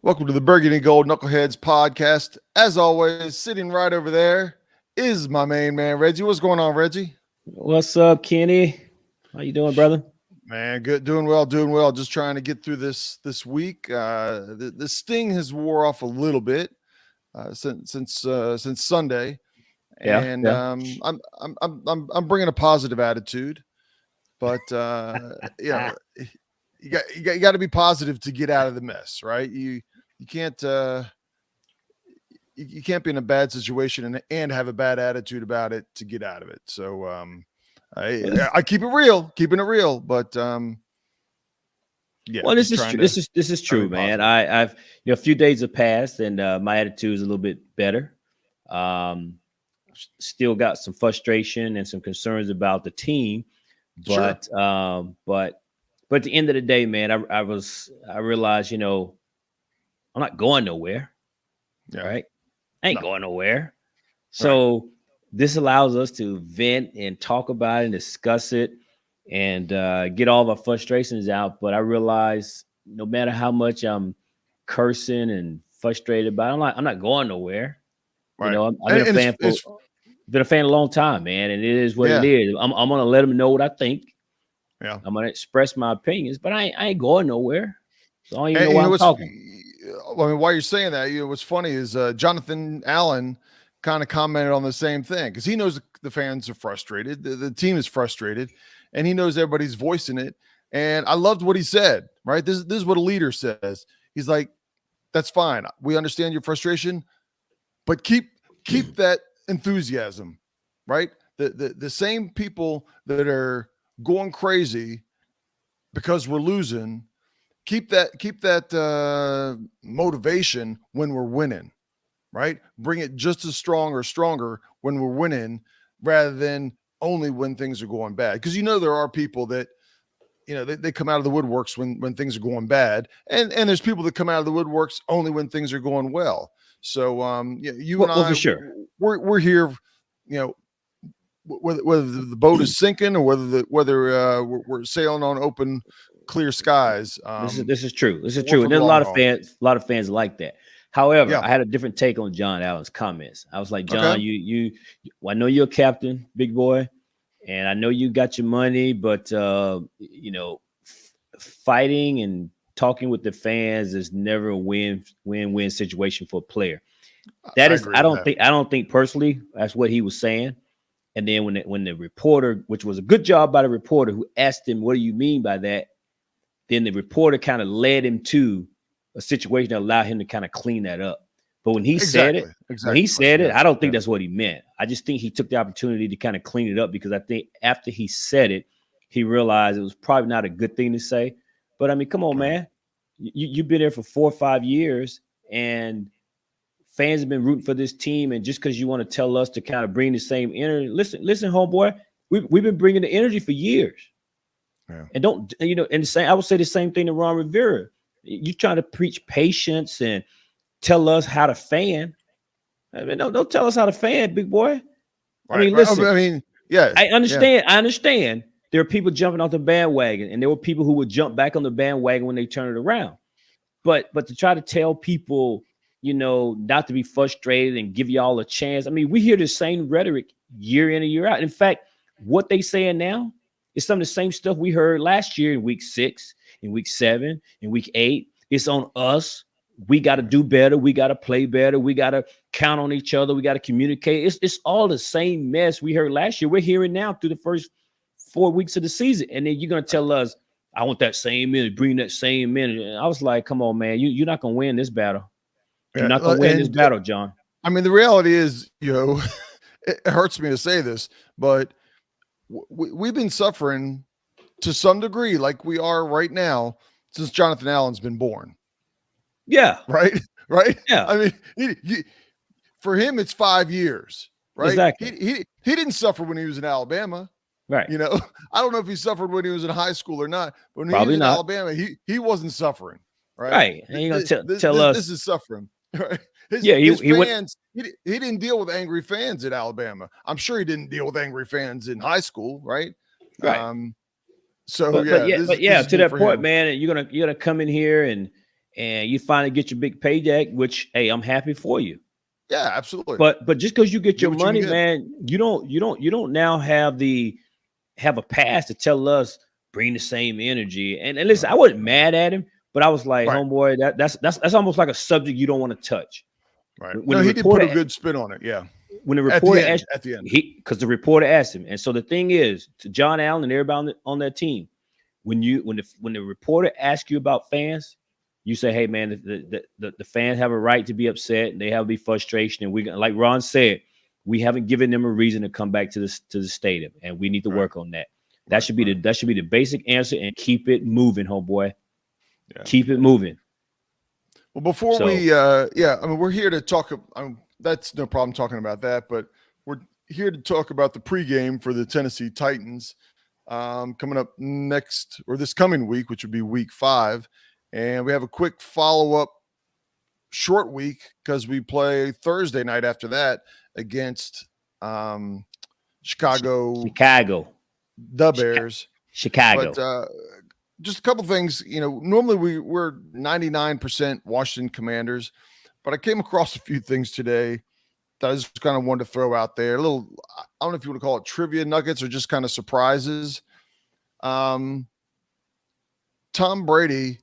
Welcome to the Burgundy Gold Knuckleheads podcast. As always, sitting right over there is my main man, Reggie. What's going on, Reggie? What's up, Kenny? How you doing, brother? Man, good, doing well, doing well. Just trying to get through this week. The sting has wore off a little bit since Sunday, Yeah, and yeah. I'm bringing a positive attitude, but you got to be positive to get out of the mess, right? You can't. You can't be in a bad situation and have a bad attitude about it to get out of it. So I keep it real, keeping it real, but yeah. Well, this is true. This is true, man. I've a few days have passed, and my attitude is a little bit better. Still got some frustration and some concerns about the team, but at the end of the day, man, I realized, I'm not going nowhere. Yeah. Right? I ain't going nowhere. So this allows us to vent and talk about it and discuss it and get all of our frustrations out. But I realize no matter how much I'm cursing and frustrated about it, I'm not going nowhere. Right. I've been a fan a long time, man, and it is what it is. I'm gonna let them know what I think. Yeah. I'm gonna express my opinions, but I ain't going nowhere. So I don't even know why I'm talking. I mean, while you're saying that, what's funny is Jonathan Allen kind of commented on the same thing because he knows the fans are frustrated, the team is frustrated, and he knows everybody's voicing it. And I loved what he said. Right, this is what a leader says. He's like, "That's fine. We understand your frustration, but keep that enthusiasm." Right, the same people that are going crazy because we're losing. Keep that motivation when we're winning, right? Bring it just as strong or stronger when we're winning rather than only when things are going bad. Because there are people that, they come out of the woodworks when things are going bad. And there's people that come out of the woodworks only when things are going well. So you and I, for sure, we're here, whether the boat is sinking or whether we're sailing on open clear skies. This is true. This is true. And there's a lot of fans like that. However, I had a different take on John Allen's comments. I was like, John, I know you're a captain, big boy, and I know you got your money, but fighting and talking with the fans is never a win-win situation for a player. I don't think personally that's what he was saying. And then when the reporter, which was a good job by the reporter who asked him, what do you mean by that? Then the reporter kind of led him to a situation that allowed him to kind of clean that up. But when he said it, I don't think that's what he meant. I just think he took the opportunity to kind of clean it up because I think after he said it, he realized it was probably not a good thing to say. But I mean, come on, man. You've been there for 4 or 5 years and fans have been rooting for this team. And just because you want to tell us to kind of bring the same energy, listen, homeboy, we've been bringing the energy for years. Yeah. And I would say the same thing to Ron Rivera. You trying to preach patience and tell us how to fan. I mean, don't tell us how to fan, big boy. Right, I mean, listen. I understand. Yeah. I understand. There are people jumping off the bandwagon, and there were people who would jump back on the bandwagon when they turn it around. But to try to tell people, not to be frustrated and give y'all a chance. I mean, we hear the same rhetoric year in and year out. In fact, what they saying now, it's some of the same stuff we heard last year in week 6, in week 7, in week 8. It's on us. We got to do better. We got to play better. We got to count on each other. We got to communicate. It's all the same mess we heard last year. We're hearing now through the first 4 weeks of the season. And then you're going to tell us, I want that same minute, bring that same minute. And I was like, come on, man. You're not going to win this battle. You're not going to win this battle, John. I mean, the reality is, it hurts me to say this, but we've been suffering to some degree like we are right now since Jonathan Allen's been born. Yeah. Right. Yeah. I mean, for him, it's 5 years, right? Exactly. He didn't suffer when he was in Alabama. Right. I don't know if he suffered when he was in high school or not, but when Probably he was in not. Alabama, he wasn't suffering. Right. Right. And you're going to tell us this is suffering. Right. His fans, he didn't deal with angry fans at Alabama. I'm sure he didn't deal with angry fans in high school, right? Right. So to that point, man, you're gonna come in here and and you finally get your big paycheck, which, hey, I'm happy for you. Yeah, absolutely. But just because you get your money, man, you don't now have a pass to tell us bring the same energy. And listen, I wasn't mad at him, but I was like, homeboy, that's almost like a subject you don't want to touch. Right. When he did put a good spin on it. Yeah. When the reporter at the end, because the reporter asked him, and so the thing is, to John Allen and everybody on that team, when the reporter asks you about fans, you say, hey man, the fans have a right to be upset and they have to be frustration. And we, like Ron said, we haven't given them a reason to come back to the stadium, and we need to work on that. That should be the basic answer, and keep it moving, homeboy. Yeah. Keep it moving. Well, before we're here to talk. That's no problem talking about that, but we're here to talk about the pregame for the Tennessee Titans coming up this coming week, which would be week 5. And we have a quick follow-up short week because we play Thursday night after that against Chicago. The Bears. Chicago. But just a couple things. Normally we're 99% Washington Commanders, but I came across a few things today that I just kind of wanted to throw out there. A little, I don't know if you want to call it trivia nuggets or just kind of surprises. Tom Brady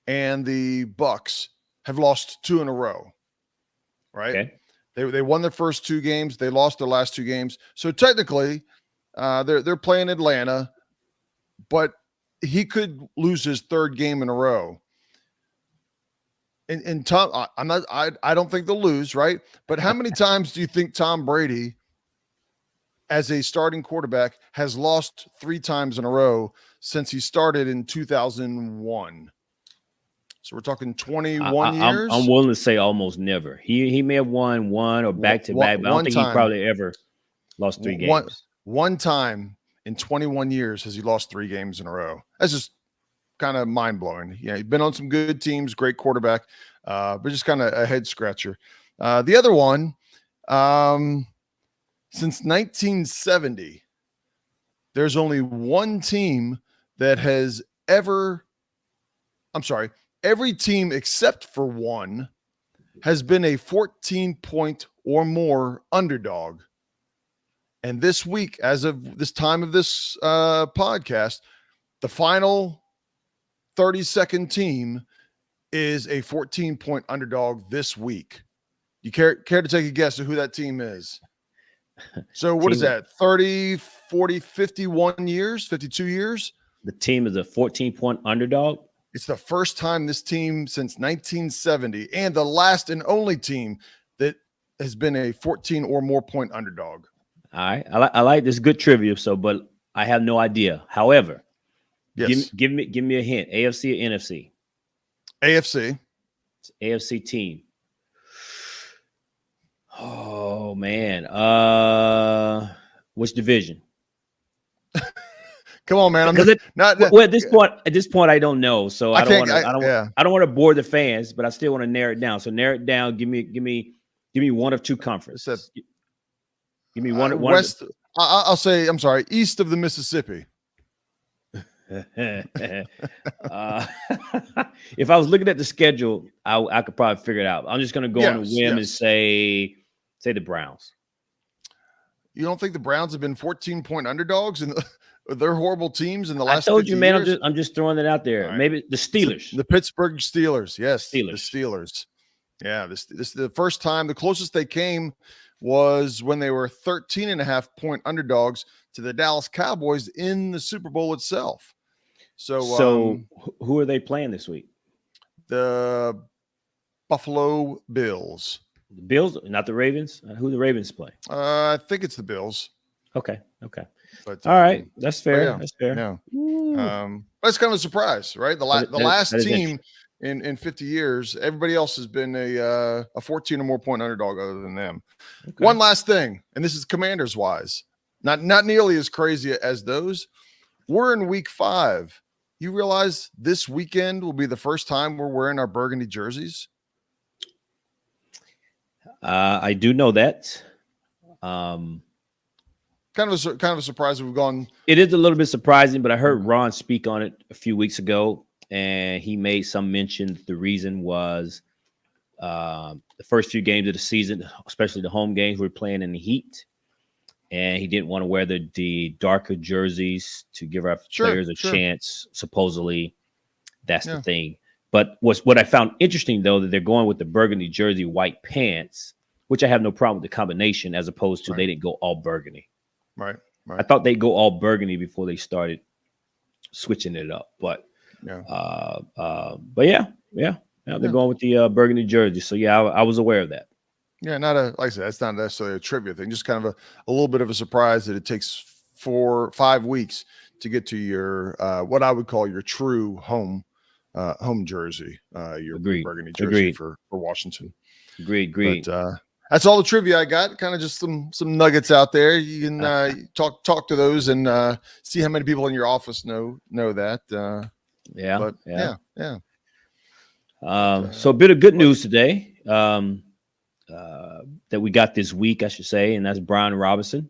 and the Bucks have lost 2 in a row, right? Okay. They won their first 2 games. They lost their last 2 games. So technically, they're playing Atlanta, but he could lose his 3rd game in a row. And Tom, I don't think they'll lose, right? But how many times do you think Tom Brady, as a starting quarterback, has lost 3 times in a row since he started in 2001? So we're talking 21 years. I'm willing to say almost never. He may have won 1 or back-to-back, but I don't think he probably ever lost 3 games. One time in 21 years has he lost 3 games in a row. That's just kind of mind-blowing. Yeah, he's been on some good teams, great quarterback, but just kind of a head-scratcher. The other one, since 1970, there's only one team that has every team except for one has been a 14-point or more underdog. And this week, as of this time of this podcast, the final 32nd team is a 14-point underdog this week. You care to take a guess of who that team is? So what is that? 30, 40, 51 years, 52 years? The team is a 14-point underdog? It's the first time this team since 1970, and the last and only team that has been a 14 or more point underdog. All right. I like this good trivia, but I have no idea. However, yes. Give me a hint. AFC or NFC? AFC. It's AFC team. Oh man. Which division? Come on, man. At this point, I don't know. So I don't want to bore the fans, but I still want to narrow it down. So narrow it down. Give me one of 2 conferences. Give me one west. I'll say, I'm sorry, east of the Mississippi. If I was looking at the schedule, I could probably figure it out. I'm just going to go on a whim and say the Browns. You don't think the Browns have been 14-point underdogs and they're horrible teams in the last? I told you, man. Years? I'm just throwing it out there. Right. Maybe the Steelers, the Pittsburgh Steelers. Yes, the Steelers. Yeah, this is the first time. The closest they came was when they were 13.5-point underdogs to the Dallas Cowboys in the Super Bowl itself. So who are they playing this week? The Buffalo Bills. The Bills, not the Ravens. Who the Ravens play? I think it's the Bills. Okay. But, all right, that's fair. Yeah, that's fair. Yeah. That's kind of a surprise, right? The last team in 50 years, everybody else has been a 14 or more point underdog other than them. Okay. One last thing, and this is Commanders wise, not nearly as crazy as those. We're in week 5. You realize this weekend will be the first time we're wearing our burgundy jerseys? I do know that. Kind of a surprise. We've gone. It is a little bit surprising, but I heard Ron speak on it a few weeks ago, and he made some mention that the reason was the first few games of the season, especially the home games, we're playing in the heat, and he didn't want to wear the darker jerseys to give our players a chance. Supposedly, that's the thing. But what I found interesting, though, that they're going with the burgundy jersey, white pants, which I have no problem with the combination, as opposed to they didn't go all burgundy. Right. I thought they'd go all burgundy before they started switching it up. But yeah, they're going with the burgundy jersey. So yeah, I was aware of that. Yeah, like I said, that's not necessarily a trivia thing. Just kind of a little bit of a surprise that it takes 4 or 5 weeks to get to your what I would call your true home jersey, your burgundy jersey for Washington. Agreed. But that's all the trivia I got. Kind of just some nuggets out there. You can talk to those and see how many people in your office know that. Yeah. So a bit of good news today that we got this week, I should say, and that's Brian Robinson.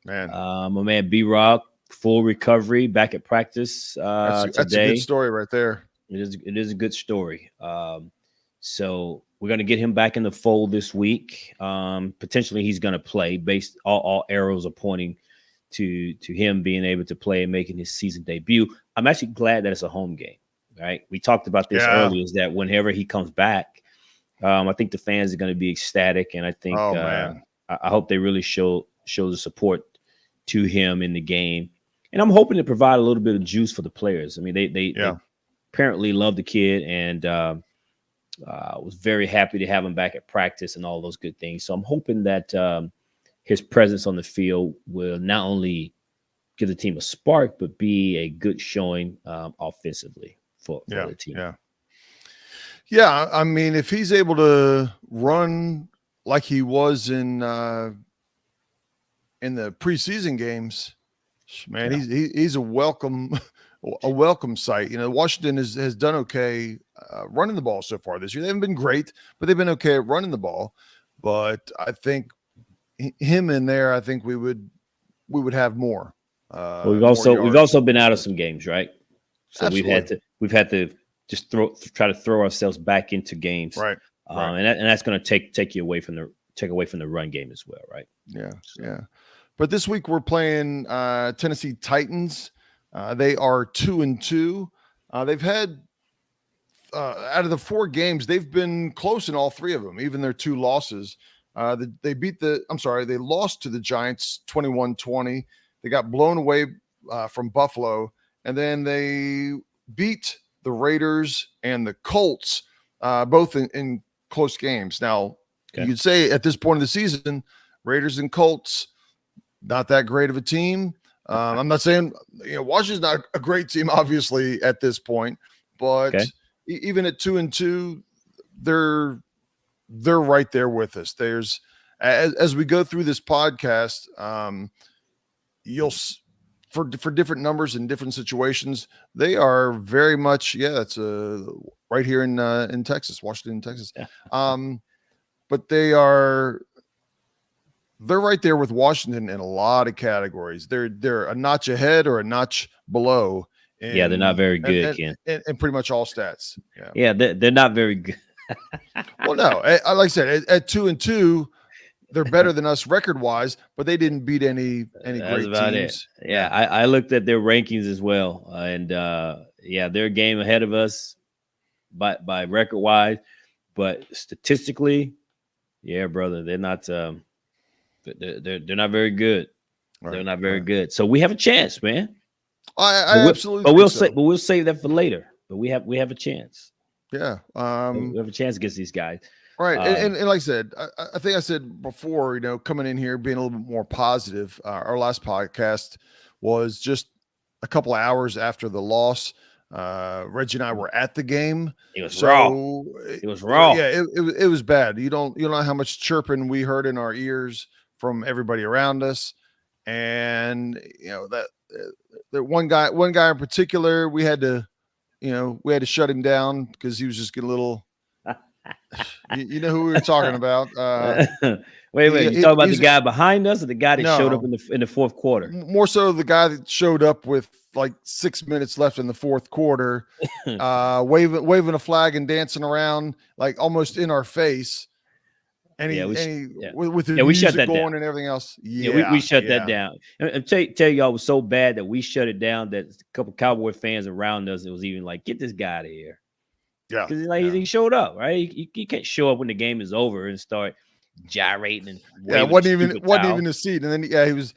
Man, my man B-Rock, full recovery, back at practice today. That's a good story right there. It is a good story. So we're going to get him back in the fold this week. Potentially he's going to play. Based all arrows are pointing to him being able to play and making his season debut. I'm actually glad that it's a home game. Right? We talked about this earlier, is that whenever he comes back, I think the fans are going to be ecstatic, and I think I hope they really show the support to him in the game. And I'm hoping to provide a little bit of juice for the players. I mean, they apparently love the kid, and was very happy to have him back at practice and all those good things. So I'm hoping that his presence on the field will not only give the team a spark, but be a good showing offensively for the team. Yeah. I mean, if he's able to run like he was in the preseason games, man, he's a welcome sight. You know, Washington has done okay running the ball so far this year. They haven't been great, but they've been okay at running the ball. But I think him in there, I think we would have more. We've also been out of some games, right? So Absolutely. we've had to just try to throw ourselves back into games, right? And that's going to take away from the run game as well, right? Yeah. But this week we're playing Tennessee Titans. They are 2-2. They've had out of the 4 games, they've been close in all 3 of them, even their 2 losses. They lost to the Giants 21-20. They got blown away from Buffalo, and then they beat the Raiders and the Colts, both in close games. Now, you could say at this point of the season, Raiders and Colts, not that great of a team. I'm not saying Washington's not a great team, obviously, at this point, but even at 2-2, they're right there with us. There's as we go through this podcast, you'll for different numbers in different situations, they are very much that's right here in Texas, Washington, Texas. But they're right there with Washington in a lot of categories. They're a notch ahead or a notch below. They're not very good, Ken. And pretty much all stats. They're not very good. Well, no, like I said, at 2-2, they're better than us record-wise, but they didn't beat any great teams. Yeah, I looked at their rankings as well, and they're a game ahead of us by record-wise, but statistically, brother, they're not. They're not very good. Right, they're not very good. So we have a chance, man. I absolutely. But we'll save that for later. But we have a chance. Yeah. We have a chance against these guys. Right. And like I said, I think I said before, coming in here, being a little bit more positive. Our last podcast was just a couple of hours after the loss. Reggie and I were at the game. It was raw. It was raw. Yeah, it was bad. You don't know how much chirping we heard in our ears from everybody around us. And that one guy in particular, we had to shut him down because he was just getting a You know who we were talking about? Wait, you talking about the guy behind us or the guy that showed up no, in the fourth quarter? More so the guy that showed up with like 6 minutes left in the fourth quarter, waving a flag and dancing around like almost in our face. With the music going and everything else. We shut that down. And tell y'all it was so bad that we shut it down that a couple Cowboy fans around us, it was even like, get this guy out of here. Yeah. Because he showed up, right? You can't show up when the game is over and start gyrating and it wasn't even a seat. And then he was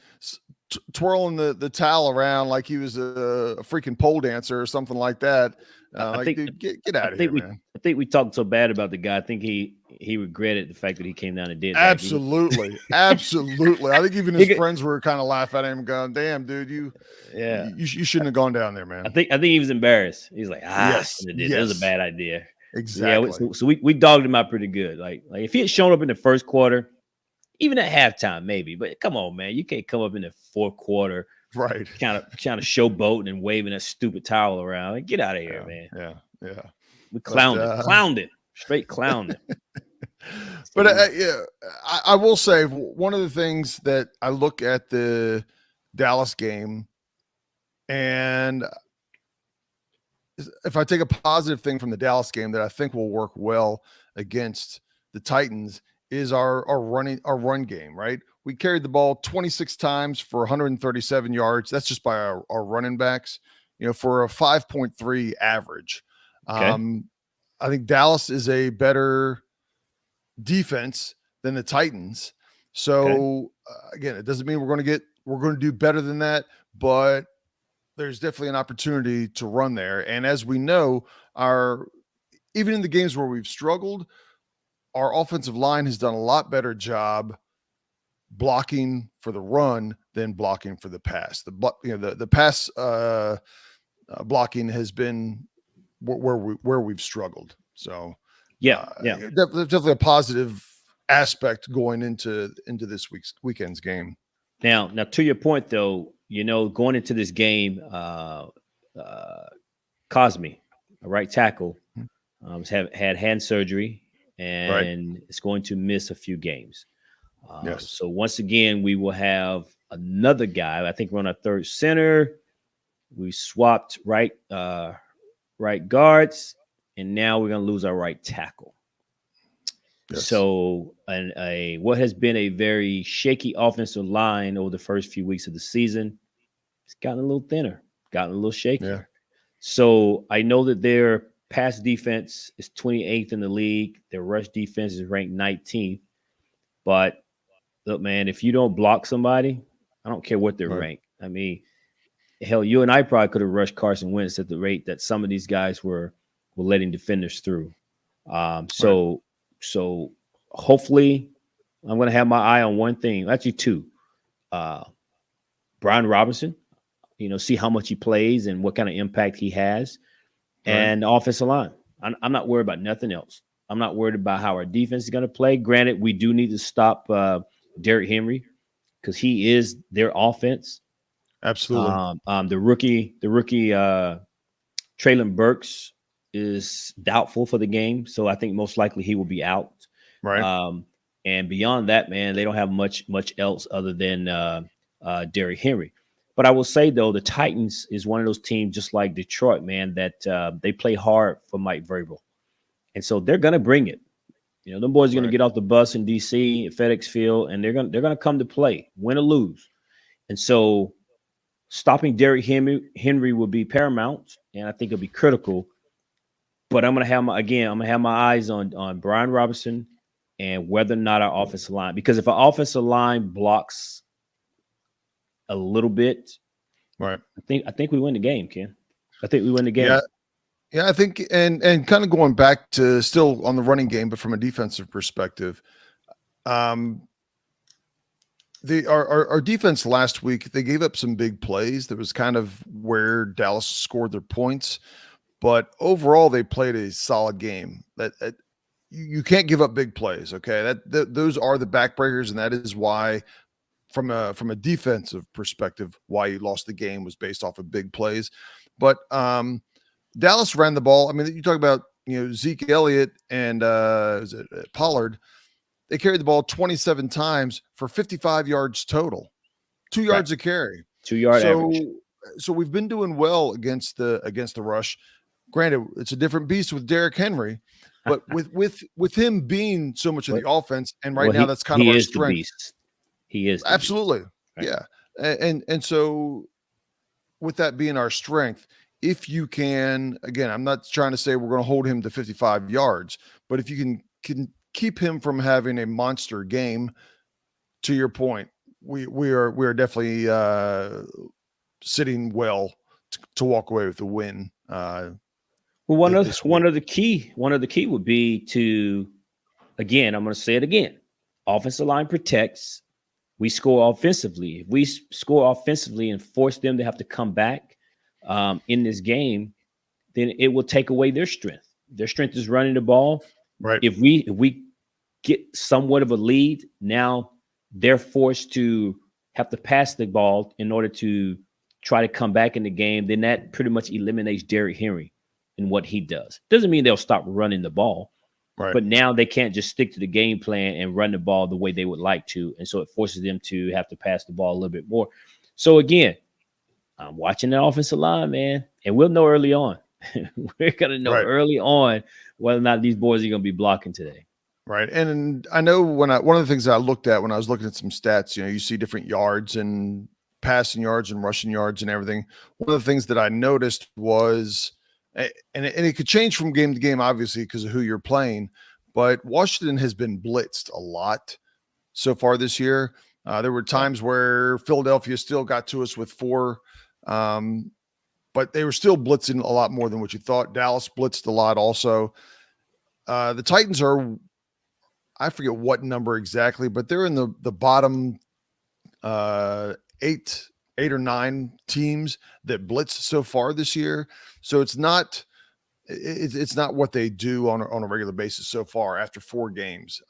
twirling the towel around like he was a freaking pole dancer or something like that. Dude, get out of here, man. I think we talked so bad about the guy. I think he regretted the fact that he came down and did that. Absolutely. Absolutely. I think even his friends were kind of laughing at him going, damn, dude, you shouldn't have gone down there, man. I think he was embarrassed. He's like, yes. That was a bad idea. Exactly. Yeah, so we dogged him out pretty good. Like if he had shown up in the first quarter, even at halftime, maybe. But come on, man, you can't come up in the fourth quarter, right? Kind of showboating and waving that stupid towel around. Like, get out of here, man. Yeah. We clowned it, straight clowned it. But I will say one of the things that I look at the Dallas game, and if I take a positive thing from the Dallas game that I think will work well against the Titans is our run game, right? We carried the ball 26 times for 137 yards. That's just by our running backs, for a 5.3 average. Okay. I think Dallas is a better defense than the Titans. So again, it doesn't mean we're going to do better than that, but there's definitely an opportunity to run there. And as we know, even in the games where we've struggled, our offensive line has done a lot better job blocking for the run than blocking for the pass. The pass blocking has been where we've struggled. So definitely a positive aspect going into this weekend's game. Now to your point though, going into this game, Cosme, a right tackle, had hand surgery and is going to miss a few games. Yes. So once again, we will have another guy. I think we're on our third center. We swapped right guards, and now we're going to lose our right tackle. Yes. So what has been a very shaky offensive line over the first few weeks of the season, it's gotten a little thinner, gotten a little shakier. Yeah. So I know that their pass defense is 28th in the league. Their rush defense is ranked 19th. But look, man, if you don't block somebody, I don't care what they're ranked. I mean, hell, you and I probably could have rushed Carson Wentz at the rate that some of these guys were letting defenders through. So hopefully I'm going to have my eye on one thing, actually two. Brian Robinson, see how much he plays and what kind of impact he has. And the offensive line. I'm not worried about nothing else. I'm not worried about how our defense is going to play. Granted, we do need to stop Derrick Henry because he is their offense. Absolutely. The rookie Treylon Burks is doubtful for the game, so I think most likely he will be out. Right. And beyond that, man, they don't have much else other than Derrick Henry. But I will say, though, the Titans is one of those teams, just like Detroit, man, that they play hard for Mike Vrabel. And so they're going to bring it. Them boys are going to get off the bus in D.C. at FedEx Field, and they're going to come to play, win or lose. And so stopping Derrick Henry will be paramount, and I think it'll be critical. But I'm going to have my eyes on Brian Robinson and whether or not our offensive line, because if our offensive line blocks a little bit, right, I think we win the game, Ken. I think we win the game. Yeah, I think, and kind of going back to still on the running game, but from a defensive perspective, our defense last week, they gave up some big plays. That was kind of where Dallas scored their points, but overall they played a solid game. That you can't give up big plays. Okay, those are the backbreakers, and that is why, from a defensive perspective, why you lost the game was based off of big plays. But Dallas ran the ball. I mean, you talk about Zeke Elliott and Pollard, they carried the ball 27 times for 55 yards total, 2 yards a carry. 2-yard average. So we've been doing well against the rush. Granted, it's a different beast with Derrick Henry, but with him being so much of the offense, and now that's kind of our strength. The beast. He is the absolutely beast. Right. Yeah, and so with that being our strength, if you can, again, I'm not trying to say we're going to hold him to 55 yards, but if you can keep him from having a monster game, to your point, we are definitely sitting well to walk away with the win. Well, one of the key would be to, again, I'm going to say it again, offensive line protects. We score offensively. If we score offensively and force them to have to come back in this game, then it will take away their strength. Their strength is running the ball. Right. If we get somewhat of a lead, now they're forced to have to pass the ball in order to try to come back in the game. Then that pretty much eliminates Derrick Henry and what he does. Doesn't mean they'll stop running the ball. Right. But now they can't just stick to the game plan and run the ball the way they would like to. And so it forces them to have to pass the ball a little bit more. So again, I'm watching the offensive line, man, and we'll know early on. We're going to know early on whether or not these boys are going to be blocking today. Right. And I know one of the things that I looked at when I was looking at some stats, you see different yards and passing yards and rushing yards and everything. One of the things that I noticed was, and it could change from game to game, obviously, because of who you're playing, but Washington has been blitzed a lot so far this year. There were times where Philadelphia still got to us with 4, but they were still blitzing a lot more than what you thought. Dallas blitzed a lot also. The Titans are, I forget what number exactly, but they're in the bottom 8 or 9 teams that blitz so far this year. So it's not what they do on a regular basis so far after 4 games.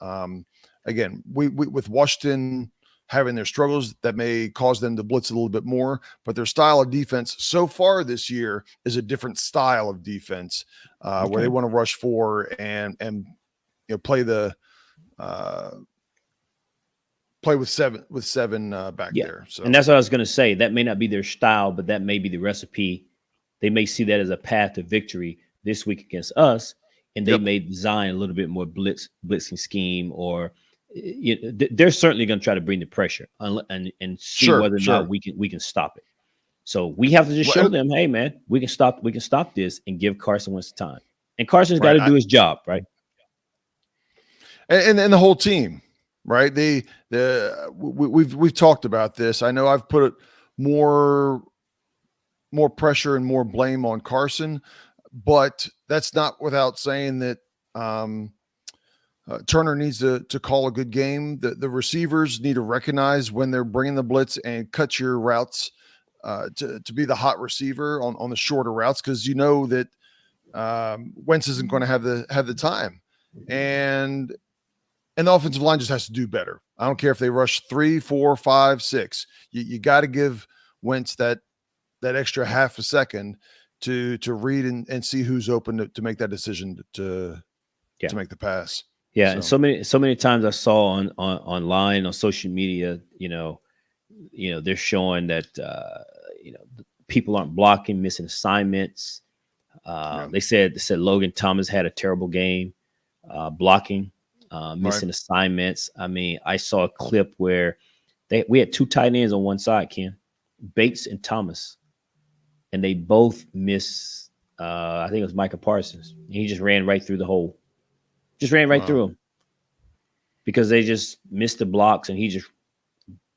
Again, we with Washington having their struggles, that may cause them to blitz a little bit more, but their style of defense so far this year is a different style of defense where they want to rush 4 and play with seven back there. So, and that's what I was going to say. That may not be their style, but that may be the recipe. They may see that as a path to victory this week against us, and they may design a little bit more blitzing scheme, or they're certainly going to try to bring the pressure and see whether or not we can stop it. So we have to just show them, hey man, we can stop this and give Carson Wentz time. And Carson's got to do his job, right? And the whole team, right? We've talked about this. I know I've put more pressure and more blame on Carson, but that's not without saying that Turner needs to call a good game. The receivers need to recognize when they're bringing the blitz and cut your routes to be the hot receiver on the shorter routes, because that Wentz isn't going to have the time, and the offensive line just has to do better. I don't care if they rush 3, 4, 5, 6. You got to give Wentz that extra half a second to read and see who's open to make that decision to make the pass. Yeah, and so many times I saw online on social media, they're showing that people aren't blocking, missing assignments. They said Logan Thomas had a terrible game blocking, missing assignments. I mean, I saw a clip where we had 2 tight ends on one side, Ken, Bates and Thomas, and they both missed. I think it was Micah Parsons. He just ran right through the hole. Just ran right through him because they just missed the blocks, and he just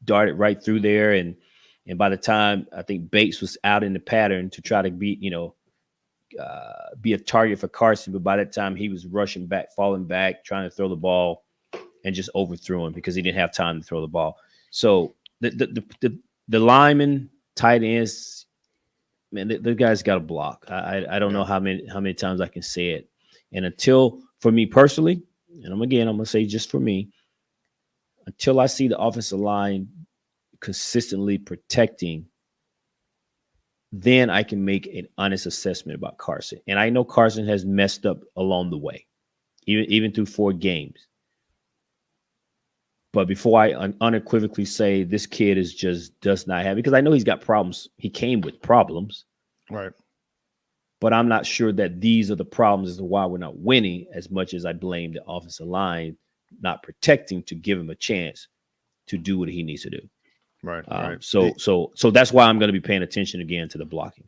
darted right through there. And by the time I think Bates was out in the pattern to try to be a target for Carson, but by that time he was rushing back, falling back, trying to throw the ball, and just overthrew him because he didn't have time to throw the ball. So the linemen, tight ends, man, the guys got to block. I don't know how many times I can say it, and until. For me personally, and I'm going to say just for me, until I see the offensive line consistently protecting then I can make an honest assessment about Carson. And I know Carson has messed up along the way, even through 4 games. But before I unequivocally say this kid does not have, because I know he's got problems. He came with problems. Right. But I'm not sure that these are the problems as to why we're not winning, as much as I blame the offensive line not protecting to give him a chance to do what he needs to do. Right. Right. So that's why I'm going to be paying attention again to the blocking.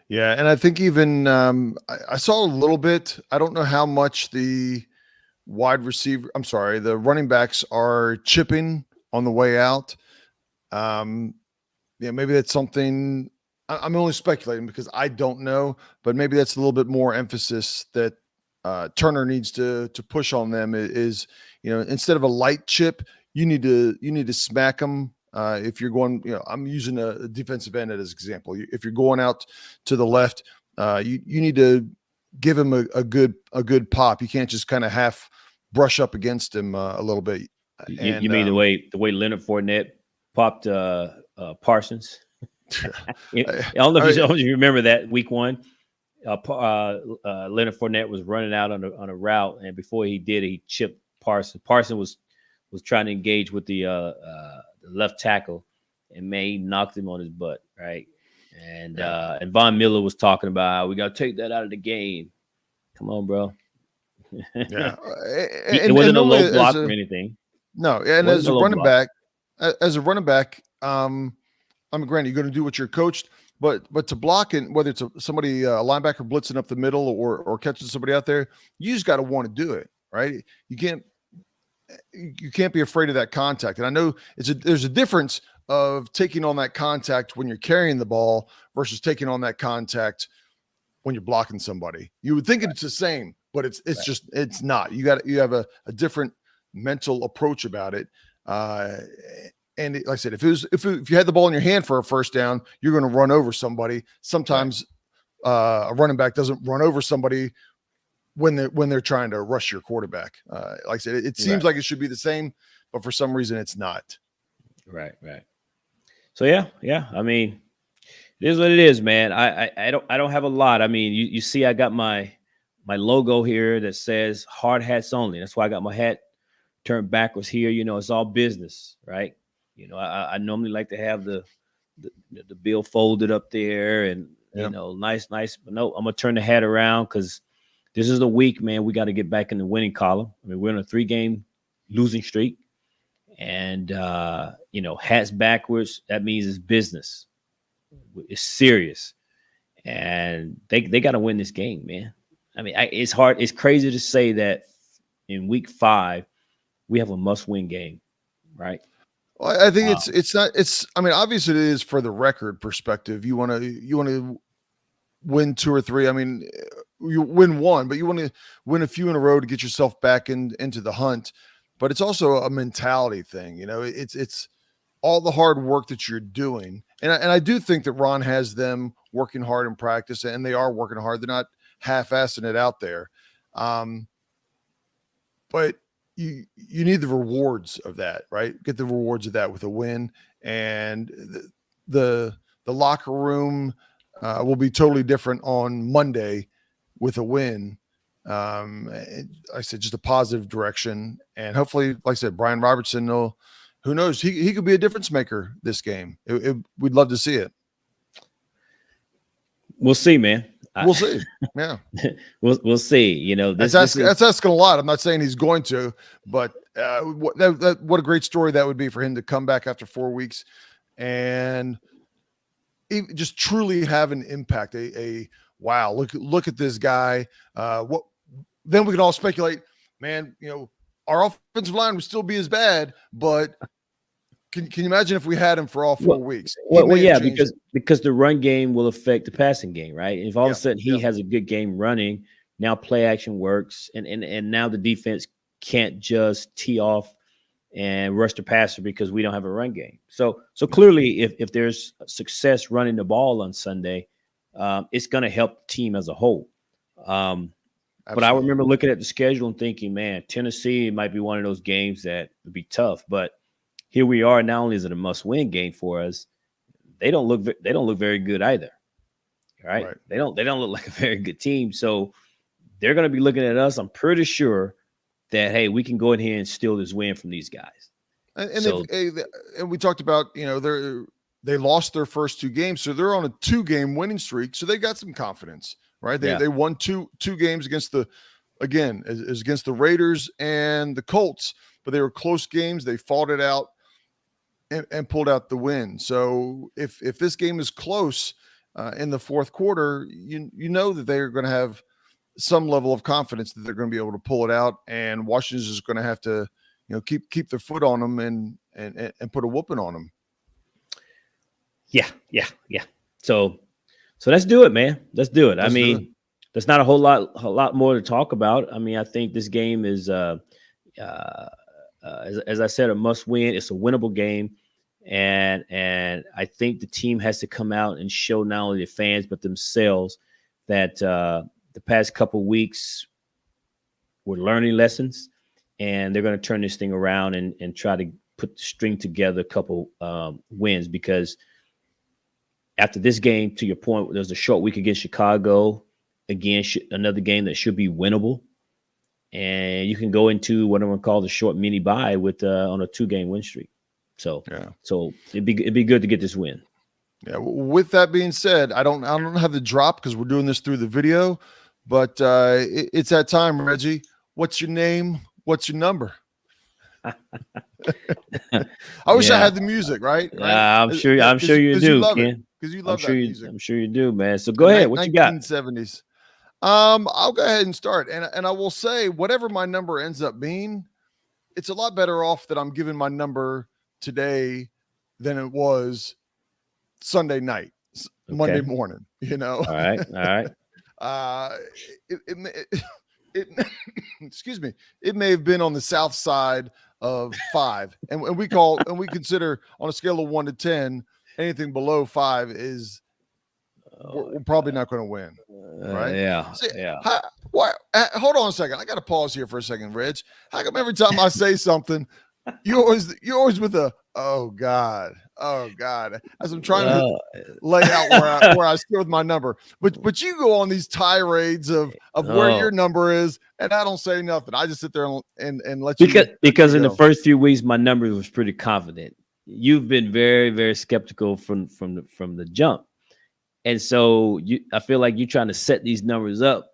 Yeah. And I think even I saw a little bit. I don't know how much the the running backs are chipping on the way out. Yeah, maybe that's something. I'm only speculating because I don't know, but maybe that's a little bit more emphasis that Turner needs to push on them is, instead of a light chip, you need to smack them. If you're going, I'm using a defensive end as an example. If you're going out to the left, you need to give him a good pop. You can't just kind of half brush up against him a little bit. You mean the way Leonard Fournette popped Parsons? I don't know if you remember that week 1. Leonard Fournette was running out on a route, and before he did, he chipped Parsons. Parsons was trying to engage with the left tackle, and he knocked him on his butt, right? And Von Miller was talking about how we got to take that out of the game. Come on, bro. Yeah, it wasn't a low block or anything. No, and as a running back, I mean, granted, you're going to do what you're coached, but to block it, whether it's somebody a linebacker blitzing up the middle or catching somebody out there, you just got to want to do it, right? You can't be afraid of that contact. And I know there's a difference of taking on that contact when you're carrying the ball versus taking on that contact when you're blocking somebody. You would think it's the same, but it's not. You have a different mental approach about it. And like I said, if you had the ball in your hand for a first down, you're going to run over somebody. Sometimes a running back doesn't run over somebody when they're trying to rush your quarterback. Like I said, it seems like it should be the same, but for some reason it's not. Right. So yeah. I mean, it is what it is, man. I don't have a lot. I mean, you see, I got my logo here that says hard hats only. That's why I got my hat turned backwards here. It's all business, right? I normally like to have the bill folded up there and nice. But no, I'm gonna turn the hat around because this is the week, man. We got to get back in the winning column. I mean, we're in a 3-game losing streak, and hats backwards. That means it's business. It's serious, and they got to win this game, man. I mean, it's hard. It's crazy to say that in week 5 we have a must-win game, right? Well, I think I mean, obviously it is for the record perspective. You want to win 2 or 3. I mean, you win 1, but you want to win a few in a row to get yourself back into the hunt. But it's also a mentality thing. It's all the hard work that you're doing. And I do think that Ron has them working hard in practice, and they are working hard. They're not half-assing it out there. But you need the rewards of that, right? Get the rewards of that with a win, and the locker room will be totally different on Monday with a win. I said just a positive direction, and hopefully, like I said, Brian Robertson who knows, he could be a difference maker this game. We'd love to see it. We'll see, man. We'll see. Yeah, we'll see. That's asking a lot. I'm not saying he's going to, but what a great story that would be for him to come back after 4 weeks and just truly have an impact. Wow, look at this guy. Then we can all speculate, man. Our offensive line would still be as bad, but can you imagine if we had him for all 4 weeks? Well, yeah, because the run game will affect the passing game, right? If all of a sudden he has a good game running, now play action works, and now the defense can't just tee off and rush the passer because we don't have a run game. So clearly, if there's success running the ball on Sunday, it's going to help the team as a whole. But I remember looking at the schedule and thinking, man, Tennessee might be one of those games that would be tough, but here we are. Not only is it a must-win game for us, they don't look very good either. Right? They don't look like a very good team. So they're going to be looking at us. I'm pretty sure that, hey, we can go in here and steal this win from these guys. And we talked about, they lost their first 2 games, so they're on a 2-game winning streak. So they got some confidence, right? They won two games against against the Raiders and the Colts, but they were close games. They fought it out and pulled out the win. So if this game is close in the fourth quarter, you know that they're going to have some level of confidence that they're going to be able to pull it out, and Washington's just going to have to, keep their foot on them and put a whooping on them. Yeah. So let's do it, man. Let's do it. There's not a whole lot more to talk about. I mean, I think this game is, as I said, a must win. It's a winnable game. And I think the team has to come out and show not only the fans, but themselves that the past couple of weeks were learning lessons, and they're going to turn this thing around and try to string together a couple wins, because after this game, to your point, there's a short week against Chicago, again, another game that should be winnable. And you can go into what I'm going to call the short mini bye with on a 2-game win streak. So it'd be good to get this win. Yeah. With that being said, I don't have the drop because we're doing this through the video, but it's that time, Reggie. What's your name? What's your number? I wish I had the music, right? I'm sure you do, Ken. Because you love that music. I'm sure you do, man. So go ahead. What you got? 1970s. I'll go ahead and start, and I will say, whatever my number ends up being, it's a lot better off that I'm giving my number today than it was Sunday night, Monday morning. All right. It excuse me. It may have been on the south side of 5, and we consider on a scale of 1 to 10, anything below 5 is we're probably not going to win, right? Hold on a second. I got to pause here for a second, Reg. How come every time I say something, you're always with a oh God, as I'm trying to lay out where I stood with my number, but you go on these tirades of where your number is, and I don't say nothing. I just sit there and let you because in the first few weeks my number was pretty confident. You've been very, very skeptical from the jump. And so I feel like you're trying to set these numbers up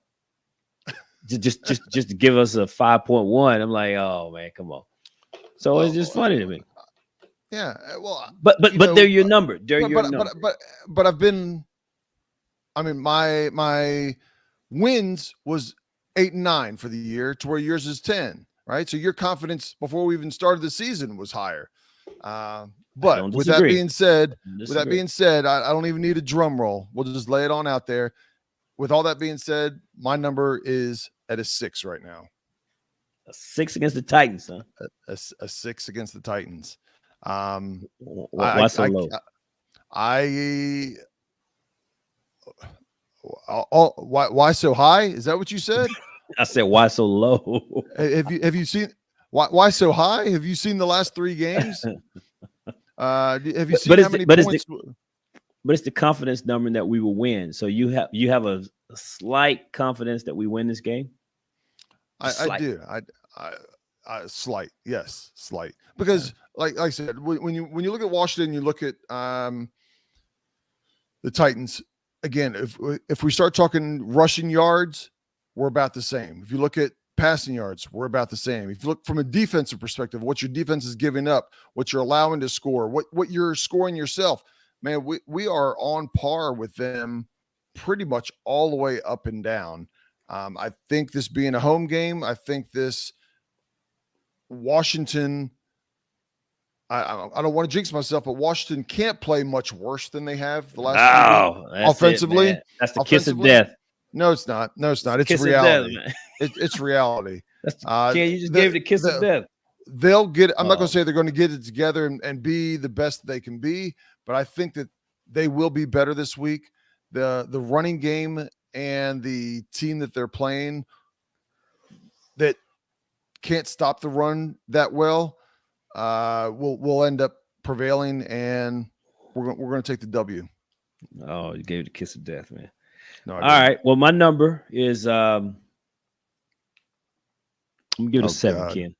just to give us a 5.1. I'm like, oh man, come on. So it's just funny to me. Yeah. Well, but they're your number. Number. But I've been, my wins was 8 and 9 for the year, to where yours is 10, right? So your confidence before we even started the season was higher. But with that being said, I don't even need a drum roll. We'll just lay it on out there. With all that being said, my number is at a 6 right now. A 6 against the Titans, huh? A 6 against the Titans. Why so low? Why so high? Is that what you said? I said, why so low? Have you seen why so high? Have you seen the last 3 games? Have you seen how many points? But it's the confidence number that we will win. So you have a slight confidence that we win this game. I do. Slight, yes, slight. Because like I said, when you look at Washington, you look at the Titans. Again, if we start talking rushing yards, we're about the same. If you look at passing yards, we're about the same. If you look from a defensive perspective, what your defense is giving up, what you're allowing to score, what you're scoring yourself, man, we are on par with them pretty much all the way up and down. I think this being a home game, I think this Washington, I don't want to jinx myself, but Washington can't play much worse than they have the last few weeks. Offensively. That's the kiss of death. No, it's not. It's reality. It's reality. You just gave the kiss of death. They'll get. I'm not going to say they're going to get it together and be the best they can be, but I think that they will be better this week. The running game and the team that they're playing that can't stop the run that well will end up prevailing, and we're going to take the W. Oh, you gave it a kiss of death, man. No, all right. Well, my number is I'm gonna give it a 7, God. Ken.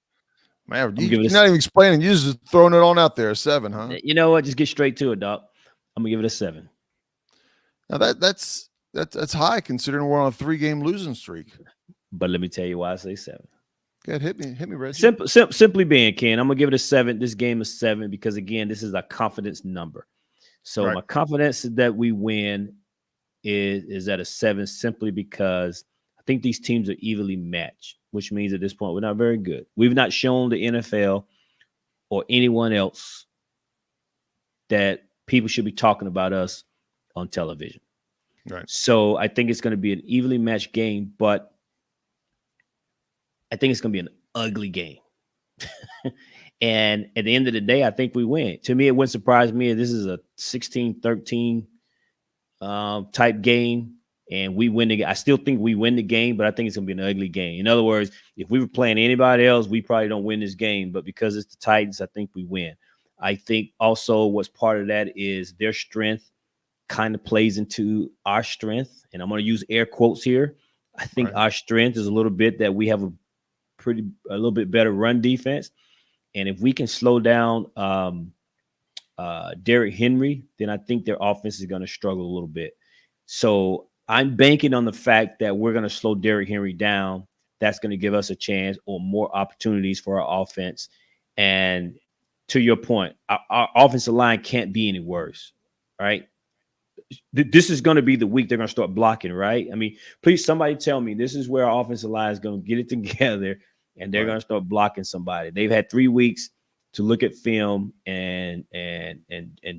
Man, you're not even explaining. You're just throwing it on out there. 7, huh? You know what? Just get straight to it, Doc. I'm gonna give it a 7. Now that's high considering we're on a 3-game losing streak. But let me tell you why I say 7. Go ahead, hit me, Reggie. Simply being, Ken, I'm gonna give it a 7. This game is 7 because again, this is a confidence number. So my confidence that we win is at a 7 simply because I think these teams are evenly matched, which means at this point we're not very good. We've not shown the NFL or anyone else that people should be talking about us on television. Right. So I think it's going to be an evenly matched game, but I think it's going to be an ugly game. And at the end of the day, I think we win. To me, it wouldn't surprise me if this is a 16-13 type game and we win the game. I still think we win the game, but I think it's going to be an ugly game. In other words, if we were playing anybody else, we probably don't win this game. But because it's the Titans, I think we win. I think also what's part of that is their strength kind of plays into our strength. And I'm going to use air quotes here. I think our strength is a little bit that we have a little bit better run defense. And if we can slow down Derrick Henry, then I think their offense is going to struggle a little bit. So I'm banking on the fact that we're going to slow Derrick Henry down. That's going to give us a chance or more opportunities for our offense. And to your point, our offensive line can't be any worse, right? This is going to be the week they're going to start blocking, right? I mean, please, somebody tell me this is where our offensive line is going to get it together and they're going to start blocking somebody. They've had 3 weeks to look at film, and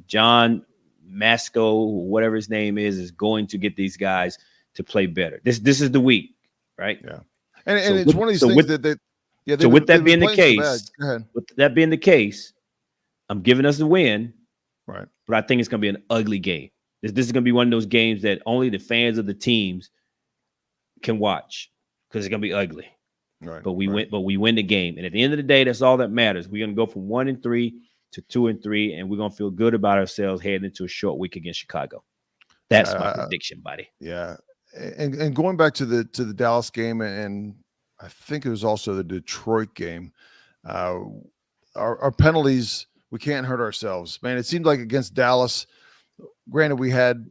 John Masco, whatever his name is going to get these guys to play better. This is the week, right? Yeah, and it's one of these things that So with that being the case, with that being the case, I'm giving us the win, right? But I think it's going to be an ugly game. This is going to be one of those games that only the fans of the teams can watch because it's going to be ugly. Right. But we win the game. And at the end of the day, that's all that matters. We're going to go from 1-3 to 2-3, and we're going to feel good about ourselves heading into a short week against Chicago. That's my prediction, buddy. Yeah. And going back to the Dallas game, and I think it was also the Detroit game, our penalties, we can't hurt ourselves. Man, it seemed like against Dallas, granted, we had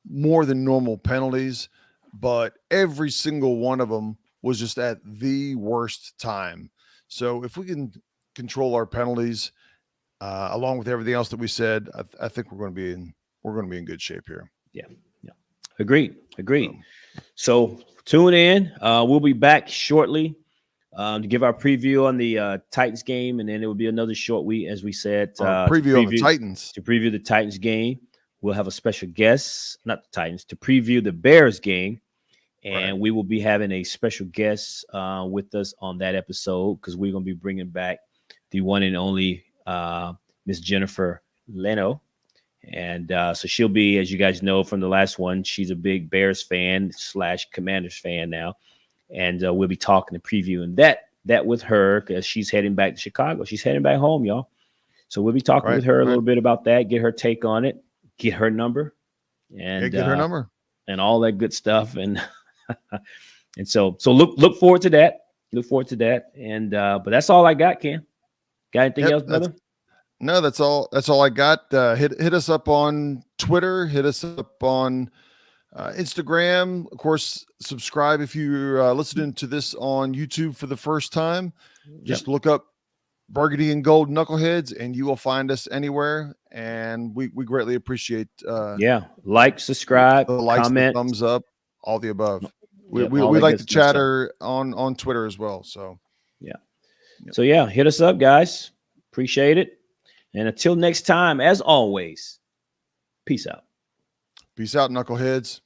more than normal penalties, but every single one of them was just at the worst time. So if we can control our penalties, along with everything else that we said, I think we're going to be in good shape here. Yeah. Agreed. So tune in. We'll be back shortly to give our preview on the Titans game, and then it will be another short week, as we said, preview of the Titans. To preview the Titans game. We'll have a special guest, not the Titans, to preview the Bears game. And we will be having a special guest with us on that episode because we're going to be bringing back the one and only Miss Jennifer Leno. And so she'll be, as you guys know from the last one, she's a big Bears fan / Commanders fan now. And we'll be talking and previewing that with her because she's heading back to Chicago. She's heading back home, y'all. So we'll be talking with her a little bit about that, get her take on it, get her number. And get her number. And all that good stuff. And and so look forward to that. And but that's all I got, Ken. Got anything else, brother? No, that's all I got. Hit us up on Twitter, hit us up on Instagram. Of course, subscribe if you're listening to this on YouTube for the first time. Just look up Burgundy and Gold Knuckleheads and you will find us anywhere. And we greatly appreciate like, subscribe, the likes, comment, the thumbs up, all the above. We like to chatter on Twitter as well. So hit us up, guys. Appreciate it. And until next time, as always, peace out. Peace out, Knuckleheads.